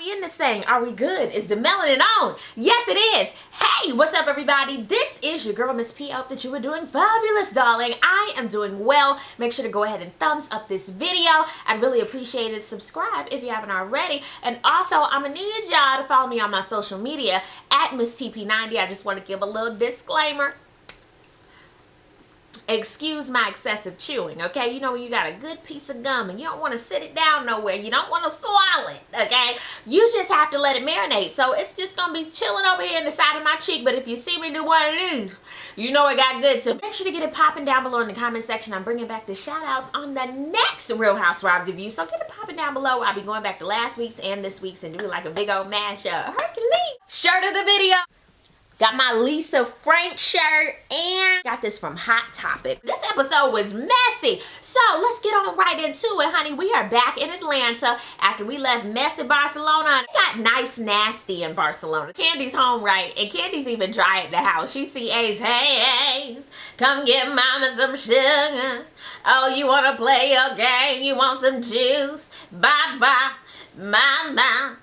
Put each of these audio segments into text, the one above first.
In this thing, are we good? Is the melanin on? Yes, it is. Hey, what's up, everybody? This is your girl, Miss P. I hope that you are doing fabulous, darling. I am doing well. Make sure to go ahead and thumbs up this video. I'd really appreciate it. Subscribe if you haven't already. And also, I'm gonna need y'all to follow me on my social media at Miss TP90. I just want to give a little disclaimer. Excuse my excessive chewing, okay? You know when you got a good piece of gum and you don't want to sit it down nowhere. You don't want to swallow it, okay? You just have to let it marinate. So it's just going to be chilling over here in the side of my cheek. But if you see me do one of these, you know it got good. So make sure to get it popping down below in the comment section. I'm bringing back the shout outs on the next Real Housewives review. So get it popping down below. I'll be going back to last week's and this week's and doing like a big old mashup. Hercules! Shirt of the video. Got my Lisa Frank shirt and got this from Hot Topic. This episode was messy. So let's get on right into it, honey. We are back in Atlanta after we left messy Barcelona. It got nice nasty in Barcelona. Candy's home, right? And Candy's even dry at the house. She see Ace, hey Ace, come get mama some sugar. Oh, you want to play your game? You want some juice? Bye-bye. Mama.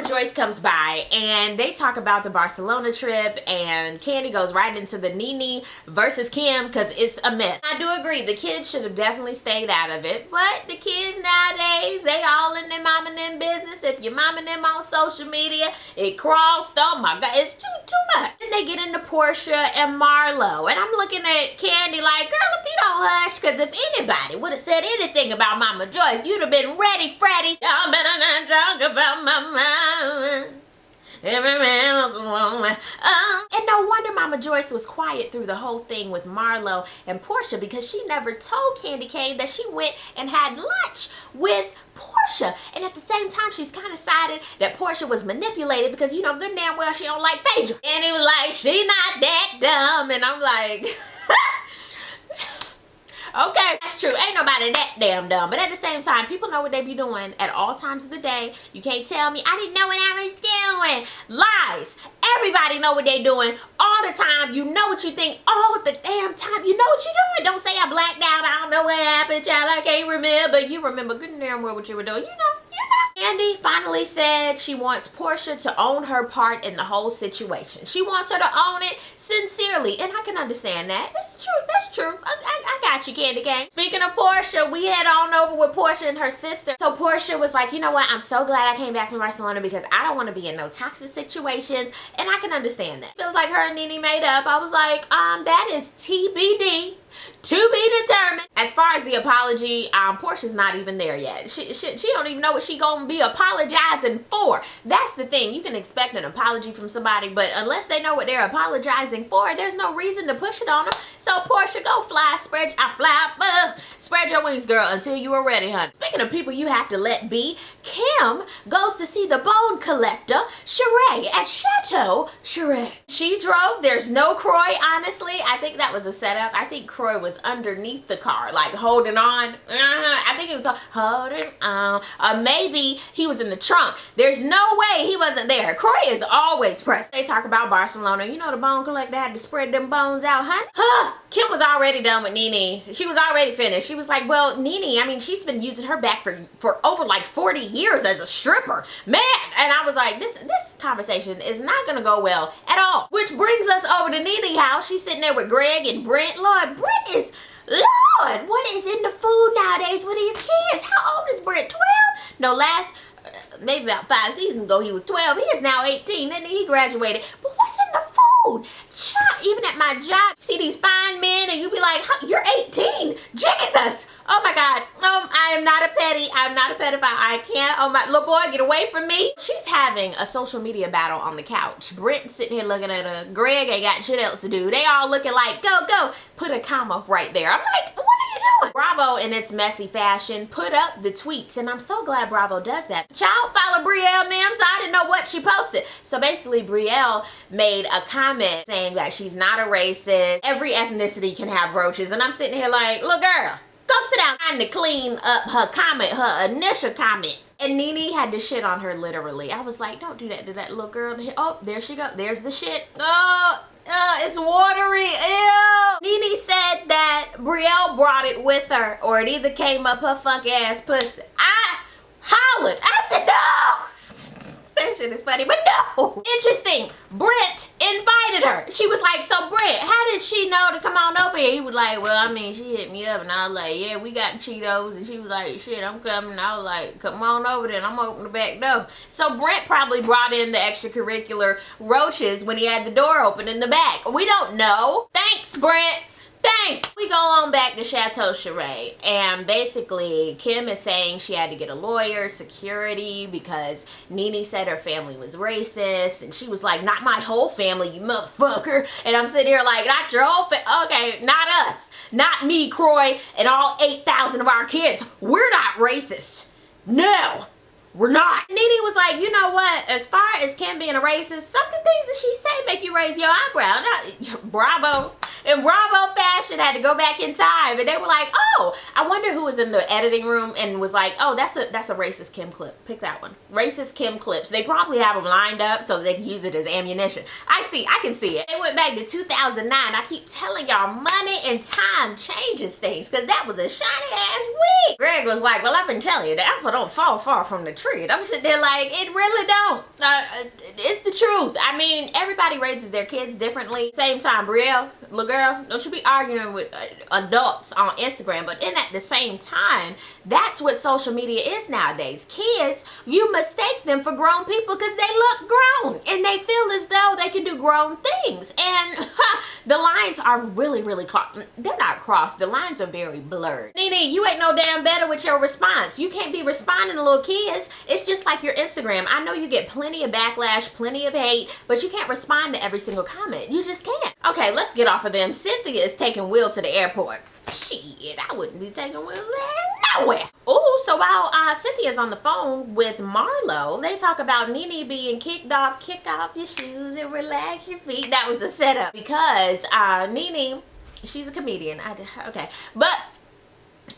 Joyce comes by and they talk about the Barcelona trip, and Candy goes right into the Nene versus Kim because it's a mess. I do agree the kids should have definitely stayed out of it, but the kids nowadays, they all in their mom and them business. If your mom and them on social media, it crossed, oh my god, it's too much. Then they get into Portia and Marlo, and I'm looking at Candy like, girl, if you don't hush, because if anybody would have said anything about Mama Joyce, you'd have been ready, Freddie. Y'all better not talk about my mama. Every man was a woman. And no wonder Mama Joyce was quiet through the whole thing with Marlo and Portia, because she never told Candy Cane that she went and had lunch with Portia. And at the same time, she's kind of sided that Portia was manipulated because, you know, good damn well she don't like Phaedra. And it was like, she not that dumb. And I'm like... Okay, that's true. Ain't nobody that damn dumb. But at the same time, people know what they be doing at all times of the day. You can't tell me I didn't know what I was doing. Lies. Everybody know what they doing all the time. You know what you think all the damn time. You know what you doing. Don't say I blacked out. I don't know what happened, child. I can't remember. You remember good and damn well what you were doing. You know. Candy finally said she wants Portia to own her part in the whole situation. She wants her to own it sincerely, and I can understand that. That's true. That's true. I got you, Candy Cane. Speaking of Portia, we head on over with Portia and her sister. So Portia was like, you know what? I'm so glad I came back from Barcelona because I don't want to be in no toxic situations, and I can understand that. Feels like her and Nene made up. I was like, that is TBD. To be determined. As far as the apology, Portia's not even there yet. She don't even know what she gonna be apologizing for. That's the thing. You can expect an apology from somebody, but unless they know what they're apologizing for, there's no reason to push it on them. So Portia, go fly, spread your wings, girl, until you are ready, honey. Speaking of people you have to let be, Kim goes to see the bone collector, Sheree, at Chateau Sheree. She drove. There's no Croy, honestly. I think that was a setup. I think Croy was underneath the car, like holding on. I think it was holding on. Maybe he was in the trunk. There's no way he wasn't there. Croy is always pressed. They talk about Barcelona. You know the bone collector had to spread them bones out, huh? Kim was already done with Nene. She was already finished. She was like, well, Nene, I mean, she's been using her back for over like 40 years as a stripper. Man! And I was like, this conversation is not gonna go well at all. Which brings us over to Nene's house. She's sitting there with Greg and Brent. Lord, Brent is... Lord, what is in the food nowadays with these kids? How old is Brent? 12? No, maybe about 5 seasons ago he was 12. He is now 18, and he graduated. But what's in the food? Child, even at my job, you see these fine men and you be like, huh, you're 18? Jesus! Oh my God. I am not a petty. I'm not a pedophile. I can't. Oh my little boy, get away from me. She's having a social media battle on the couch. Brent sitting here looking at her. Greg ain't got shit else to do. They all looking like, go. Put a comma right there. I'm like, what are you doing? Bravo, in its messy fashion, put up the tweets. And I'm so glad Bravo does that. Child, follow Brielle Nim, so I didn't know what she posted. So basically, Brielle made a comment saying that she's not a racist. Every ethnicity can have roaches. And I'm sitting here like, look, girl. Go sit down, trying to clean up her comment, her initial comment. And Nene had to shit on her literally. I was like, don't do that to that little girl. Oh, there she go. There's the shit. Oh, it's watery. Ew. Nene said that Brielle brought it with her, or it either came up her funky ass pussy. I hollered. I said, no. shit is funny, but no. Interesting. Brent invited her. She was like, so Brent, how did she know to come on over here? He was like, well, I mean, she hit me up and I was like, yeah, we got Cheetos. And she was like, shit, I'm coming. I was like, come on over there and I'm opening the back door. So Brent probably brought in the extracurricular roaches when he had the door open in the back. We don't know. Thanks, Brent. Thanks. We go on back to Chateau Charade, and basically Kim is saying she had to get a lawyer, security, because Nene said her family was racist, and she was like, not my whole family, you motherfucker. And I'm sitting here like, not your whole okay, not us, not me, Croy, and all 8,000 of our kids. We're not racist. No. We're not. Nene was like, you know what? As far as Kim being a racist, some of the things that she say make you raise your eyebrow. Bravo. In Bravo fashion, had to go back in time, and they were like, oh, I wonder who was in the editing room and was like, oh, that's a racist Kim clip. Pick that one. Racist Kim clips. They probably have them lined up so they can use it as ammunition. I can see it. They went back to 2009. I keep telling y'all, money and time changes things, because that was a shiny ass wig. Greg was like, well, I've been telling you, the apple don't fall far from the tree. And I'm sitting there like, it really don't. It's the truth. I mean, everybody raises their kids differently. Same time, Brielle, little girl, don't you be arguing with adults on Instagram. But at the same time, that's what social media is nowadays. Kids, you mistake them for grown people because they look grown and they feel as though they can do grown things. And the lines are really, really they're not crossed. The lines are very blurred. Nene, you ain't no damn better with your response. You can't be responding to little kids. It's just like your Instagram. I know you get plenty of backlash, plenty of hate, but you can't respond to every single comment. You just can't. Okay, let's get off of them. Cynthia is taking Will to the airport. Shit, I wouldn't be taking Will there nowhere. Oh, so while Cynthia's on the phone with Marlo, they talk about Nene being kicked off. Kick off your shoes and relax your feet. That was a setup because Nene, she's a comedian. Okay, but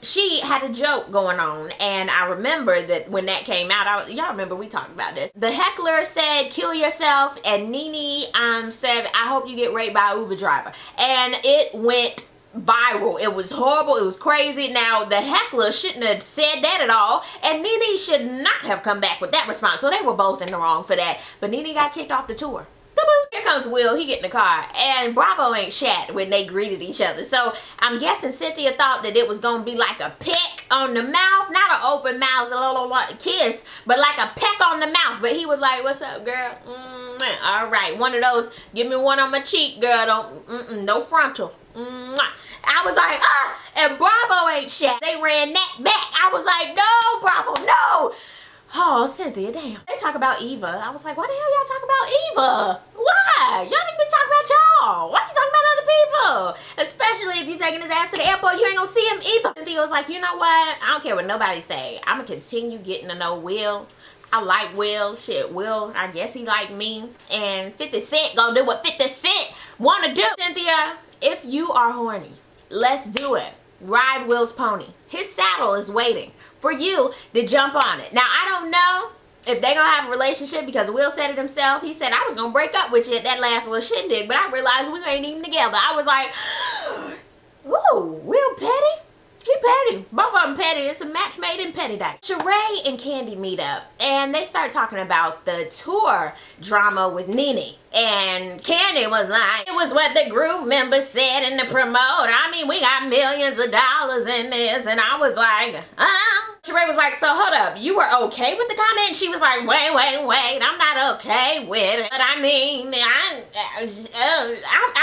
she had a joke going on, and I remember that when that came out, y'all remember we talked about this. The heckler said, kill yourself, and Nene said, I hope you get raped by an Uber driver. And it went viral. It was horrible. It was crazy. Now, the heckler shouldn't have said that at all, and Nene should not have come back with that response. So they were both in the wrong for that. But Nene got kicked off the tour. Here comes Will. He get in the car, and Bravo ain't shat when they greeted each other. So I'm guessing Cynthia thought that it was gonna be like a peck on the mouth, not an open mouth, a kiss, but like a peck on the mouth. But he was like, "What's up, girl? All right, one of those. Give me one on my cheek, girl. Don't no frontal." I was like, and Bravo ain't shat. They ran that back. I was like, no, Bravo, no. Oh, Cynthia, damn. They talk about Eva. I was like, why the hell y'all talk about Eva? Why? Y'all need to be talking about y'all. Why are you talking about other people? Especially if you taking his ass to the airport, you ain't gonna see him either. Cynthia was like, you know what? I don't care what nobody say. I'm gonna continue getting to know Will. I like Will. Shit, Will, I guess he like me. And 50 Cent gonna do what 50 Cent wanna do. Cynthia, if you are horny, let's do it. Ride Will's pony. His saddle is waiting for you to jump on it. Now, I don't know if they gonna have a relationship because Will said it himself. He said, I was gonna break up with you at that last little shindig, but I realized we ain't even together. I was like, ooh, Will petty? He petty. Both of them petty. It's a match made in petty dice. Sheree and Candy meet up, and they start talking about the tour drama with Nene. And Candy was like, it was what the group members said in the promoter. I mean, we got millions of dollars in this. And I was like, Sheree was like, so hold up, you were okay with the comment? And she was like, wait, I'm not okay with it. But I mean, I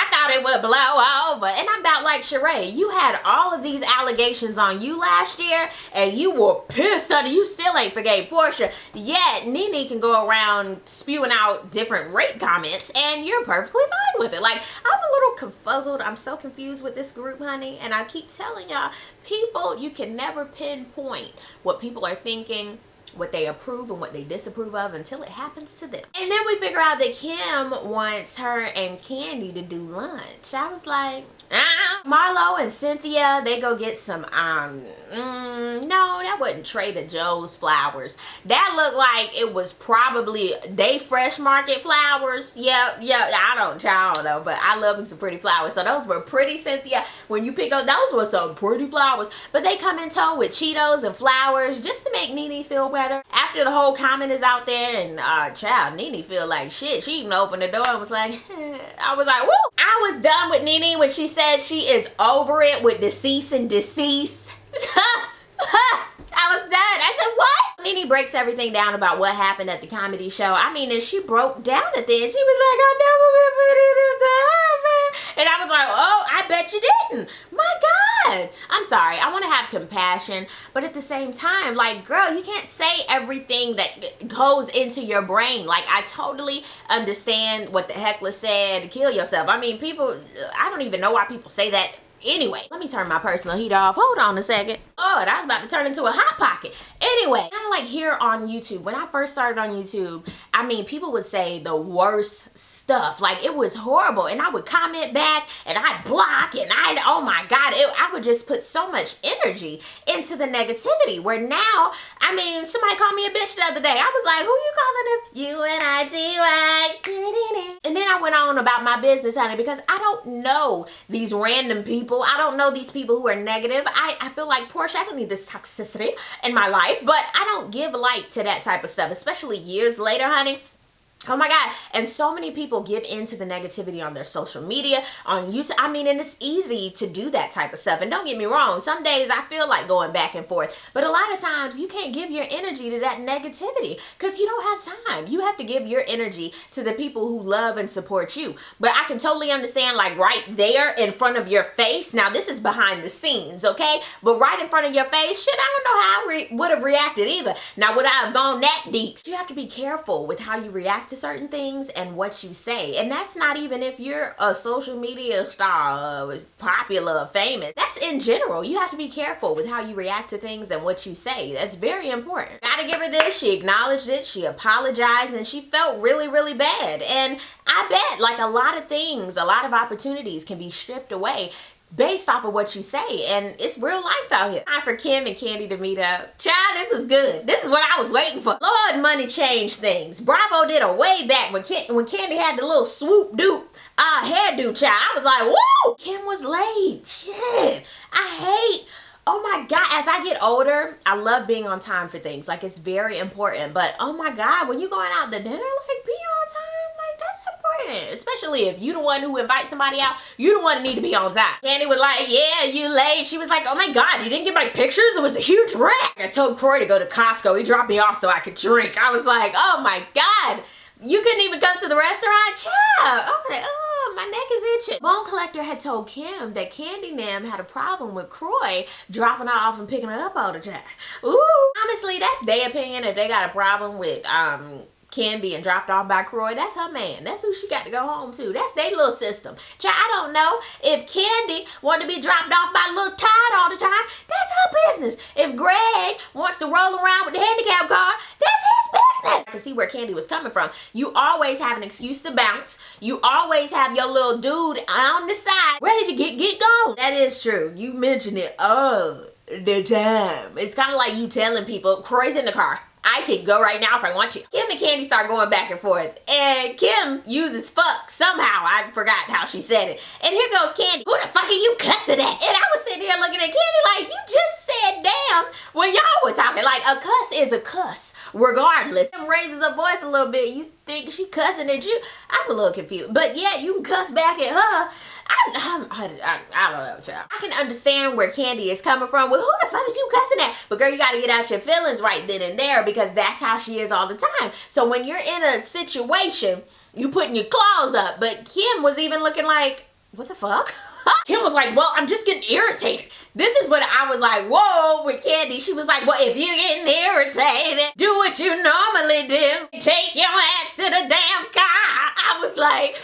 thought it would blow over. And I'm about like, Sheree, you had all of these allegations on you last year, and you were pissed at it. You still ain't forgave Portia. Yet, Nene can go around spewing out different rape comments, and you're perfectly fine with it. Like, I'm a little confuzzled. I'm so confused with this group, honey. And I keep telling y'all, people, you can never pinpoint what people are thinking, what they approve and what they disapprove of until it happens to them. And then we figure out that Kim wants her and Candy to do lunch. I was like, Marlo and Cynthia, they go get some, no, that wasn't Trader Joe's flowers. That looked like it was probably they fresh market flowers. Yeah, I don't know, but I love me some pretty flowers. So those were pretty, Cynthia. When you pick up, those were some pretty flowers. But they come in tow with Cheetos and flowers just to make Nene feel better. After the whole comment is out there, and child, Nene feel like shit. She even opened the door and was like, I was like, woo! I was done with Nene when she said she is over it with the cease and desist. I was done. I said, what? Nene breaks everything down about what happened at the comedy show. I mean, and she broke down at the end. She was like, I've never been put in this to happen. And I was like, oh, I bet you didn't. My God. I'm sorry. I want to have compassion. But at the same time, like, girl, you can't say everything that goes into your brain. Like, I totally understand what the heckler said, kill yourself. I mean, people, I don't even know why people say that. Anyway, let me turn my personal heat off. Hold on a second. Oh, I was about to turn into a hot pocket. Anyway, kind of like here on YouTube. When I first started on YouTube, I mean, people would say the worst stuff. Like, it was horrible. And I would comment back, and I'd block, and oh my God, I would just put so much energy into the negativity. Where now, I mean, somebody called me a bitch the other day. I was like, who you calling him? U-N-I-T-Y. And then I went on about my business, honey, because I don't know these random people. I don't know these people who are negative. I feel like, Portia, I don't need this toxicity in my life, but I don't give light to that type of stuff, especially years later, honey. Oh my God. And so many people give into the negativity on their social media, on YouTube. I mean, and it's easy to do that type of stuff. And don't get me wrong, some days I feel like going back and forth. But a lot of times you can't give your energy to that negativity because you don't have time. You have to give your energy to the people who love and support you. But I can totally understand, like, right there in front of your face. Now, this is behind the scenes, okay? But right in front of your face, shit, I don't know how I would have reacted either. Now, would I have gone that deep? You have to be careful with how you react to certain things and what you say. And that's not even if you're a social media star, popular, famous. That's in general. You have to be careful with how you react to things and what you say. That's very important. Gotta give her this. She acknowledged it. She apologized, and she felt really, really bad. And I bet, like, a lot of things, a lot of opportunities can be stripped away based off of what you say, and it's real life out here. Time for Kim and Kandi to meet up. Child, this is good. This is what I was waiting for. Lord, money changed things. Bravo did a way back when Kandi had the little swoop doop hairdo, child. I was like, whoa! Kim was late. Shit. Oh my God, as I get older, I love being on time for things. Like, it's very important. But oh my God, when you're going out to dinner, like, be on time. Like, that's important. Especially if you the one who invites somebody out, you the one who need to be on time. Kandi was like, yeah, you late. She was like, oh my God, you didn't get my pictures? It was a huge wreck. I told Croy to go to Costco. He dropped me off so I could drink. I was like, oh my God. You couldn't even come to the restaurant? Child. I was like, oh, my neck is itching. Bone Collector had told Kim that Kandi and them had a problem with Croy dropping her off and picking her up all the time. Ooh. Honestly, that's their opinion. If they got a problem with Kim being dropped off by Croy, that's her man. That's who she got to go home to. That's their little system. Child, I don't know if Kandi wanted to be dropped off by little Todd all the time. That's her business. If Greg wants to roll around with the handicap car, that's his business. I can see where Kandi was coming from. You always have an excuse to bounce. You always have your little dude on the side ready to get gone. That is true. You mentioned it all the time. It's kind of like you telling people, Croy's in the car. I could go right now if I want to. Kim and Kandi start going back and forth. And Kim uses fuck somehow. I forgot how she said it. And here goes Kandi. Who the fuck are you cussing at? And I was sitting here looking at Kandi like, you just said damn when y'all were talking. Like, a cuss is a cuss regardless. Kim raises her voice a little bit. You think she cussing at you? I'm a little confused. But yeah, you can cuss back at her. I don't know, child. I can understand where Kandi is coming from. Well, who the fuck are you cussing at? But girl, you got to get out your feelings right then and there because that's how she is all the time. So when you're in a situation, you putting your claws up. But Kim was even looking like, what the fuck? Kim was like, well, I'm just getting irritated. This is what I was like, whoa, with Kandi. She was like, well, if you're getting irritated, do what you normally do. Take your ass to the damn car. I was like...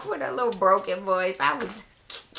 with a little broken voice,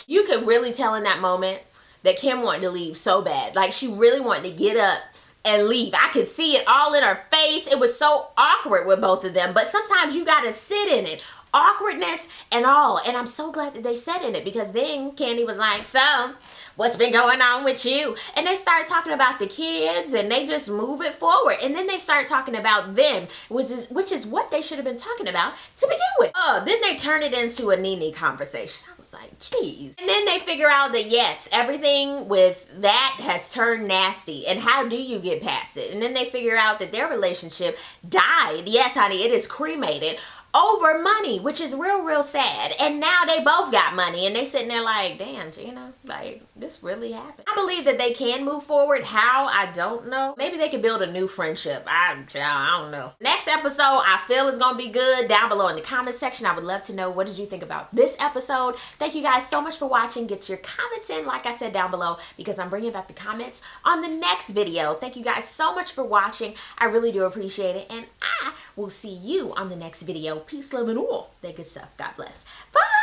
you could really tell in that moment that Kim wanted to leave so bad. Like, she really wanted to get up and leave. I could see it all in her face. It was so awkward with both of them, but sometimes you gotta sit in it. awkwardness and all. And I'm so glad that they said in it, because then Candy was like, so what's been going on with you? And they started talking about the kids, and they just move it forward. And then they start talking about them, which is what they should have been talking about to begin with. Then they turn it into a Nene conversation. I was like, geez. And then they figure out that yes, everything with that has turned nasty, and how do you get past it? And then they figure out that their relationship died. Yes, honey, it is cremated over money, which is real sad. And now they both got money, and they sitting there like, damn, Gina, like, this really happened. I believe that they can move forward. How? I don't know. Maybe they could build a new friendship. I don't know. Next episode, I feel is gonna be good. Down below in the comment section, I would love to know, what did you think about this episode? Thank you guys so much for watching. Get your comments in, like I said, down below, because I'm bringing back the comments on the next video. Thank you guys so much for watching. I really do appreciate it, and I will see you on the next video. Peace, love, and all that good stuff. God bless. Bye.